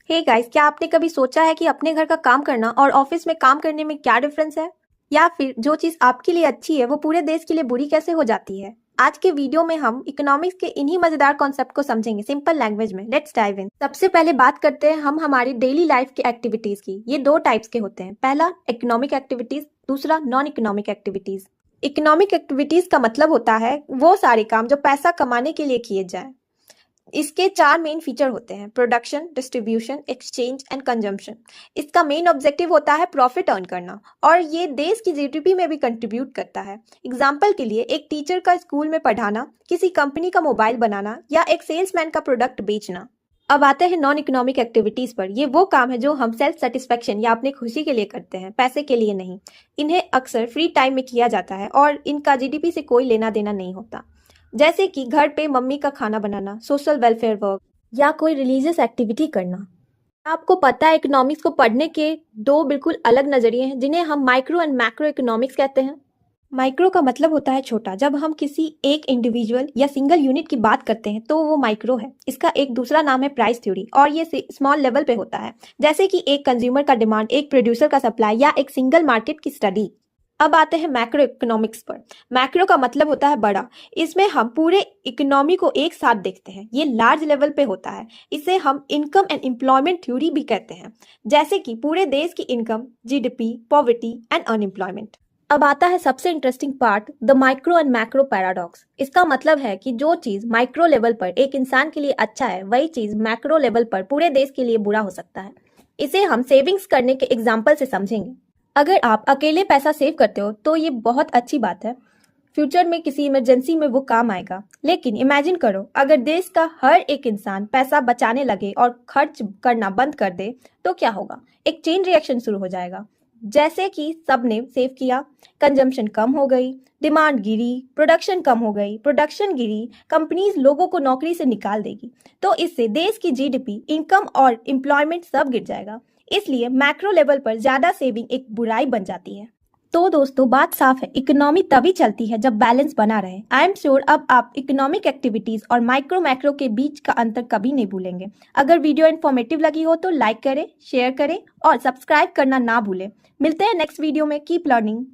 Hey guys, क्या आपने कभी सोचा है कि अपने घर का काम करना और ऑफिस में काम करने में क्या डिफरेंस है? या फिर जो चीज़ आपके लिए अच्छी है वो पूरे देश के लिए बुरी कैसे हो जाती है? आज के वीडियो में हम इकोनॉमिक्स के इन्हीं मजेदार कॉन्सेप्ट को समझेंगे सिंपल लैंग्वेज में। Let's dive in. सबसे पहले बात करते हैं हम हमारी डेली लाइफ के एक्टिविटीज की। ये दो टाइप्स के होते हैं। पहला इकोनॉमिक एक्टिविटीज, दूसरा non economic activities. Economic activities का मतलब होता है वो सारे काम जो पैसा कमाने के लिए किए जाए। इसके चार मेन फीचर होते हैं: production, distribution, exchange and consumption. इसका मेन ऑब्जेक्टिव होता है प्रॉफिट अर्न करना, और ये देश की जीडीपी में भी कंट्रीब्यूट करता है। एग्जाम्पल के लिए एक टीचर का स्कूल में पढ़ाना, किसी कंपनी का मोबाइल बनाना या एक सेल्समैन का प्रोडक्ट बेचना। अब आते हैं नॉन इकोनॉमिक एक्टिविटीज पर। ये वो काम है जो हम सेल्फ सेटिस्फेक्शन या अपने खुशी के लिए करते हैं, पैसे के लिए नहीं। इन्हें अक्सर फ्री टाइम में किया जाता है और इनका जीडीपी से कोई लेना देना नहीं होता। जैसे कि घर पे मम्मी का खाना बनाना, सोशल वेलफेयर वर्क या कोई रिलीजियस एक्टिविटी करना। आपको पता है इकोनॉमिक्स को पढ़ने के दो बिल्कुल अलग नजरिए हैं जिन्हें हम माइक्रो एंड मैक्रो इकोनॉमिक्स कहते हैं। माइक्रो का मतलब होता है छोटा। जब हम किसी एक इंडिविजुअल या सिंगल यूनिट की बात करते हैं तो वो माइक्रो है। इसका एक दूसरा नाम है प्राइस थ्योरी, और ये स्मॉल लेवल पे होता है, जैसे कि एक कंज्यूमर का डिमांड, एक प्रोड्यूसर का सप्लाई या एक सिंगल मार्केट की स्टडी। अब आते हैं मैक्रो इकोनॉमिक्स पर। मैक्रो का मतलब होता है बड़ा। इसमें हम पूरे इकोनॉमी को एक साथ देखते हैं। ये लार्ज लेवल पे होता है। इसे हम इनकम एंड एम्प्लॉयमेंट थ्योरी भी कहते हैं, जैसे कि पूरे देश की income, GDP, poverty and unemployment. अब आता है सबसे interesting part, the micro and macro paradox. इसका मतलब है कि जो चीज माइक्रो लेवल पर एक इंसान के लिए अच्छा है, वही चीज मैक्रो लेवल पर पूरे देश के लिए बुरा हो सकता है। इसे हम सेविंग्स करने के एग्जाम्पल से समझेंगे। अगर आप अकेले पैसा सेव करते हो तो ये बहुत अच्छी बात है। फ्यूचर में किसी इमरजेंसी में वो काम आएगा। लेकिन इमेजिन करो, अगर देश का हर एक इंसान पैसा बचाने लगे और खर्च करना बंद कर दे तो क्या होगा? एक चेन रिएक्शन शुरू हो जाएगा। जैसे कि सबने सेव किया, कंजम्पशन कम हो गई, डिमांड गिरी, प्रोडक्शन कम हो गई, प्रोडक्शन गिरी, कंपनीज लोगों को नौकरी से निकाल देगी। तो इससे देश की जीडीपी, इनकम और एम्प्लॉयमेंट सब गिर जाएगा। इसलिए मैक्रो लेवल पर ज्यादा सेविंग एक बुराई बन जाती है। तो दोस्तों, बात साफ है, इकोनॉमी तभी चलती है जब बैलेंस बना रहे। आई एम श्योर अब आप इकोनॉमिक एक्टिविटीज और माइक्रो मैक्रो के बीच का अंतर कभी नहीं भूलेंगे। अगर वीडियो इन्फॉर्मेटिव लगी हो तो लाइक करें, शेयर करें और सब्सक्राइब करना ना भूलें। मिलते हैं नेक्स्ट वीडियो में। Keep learning.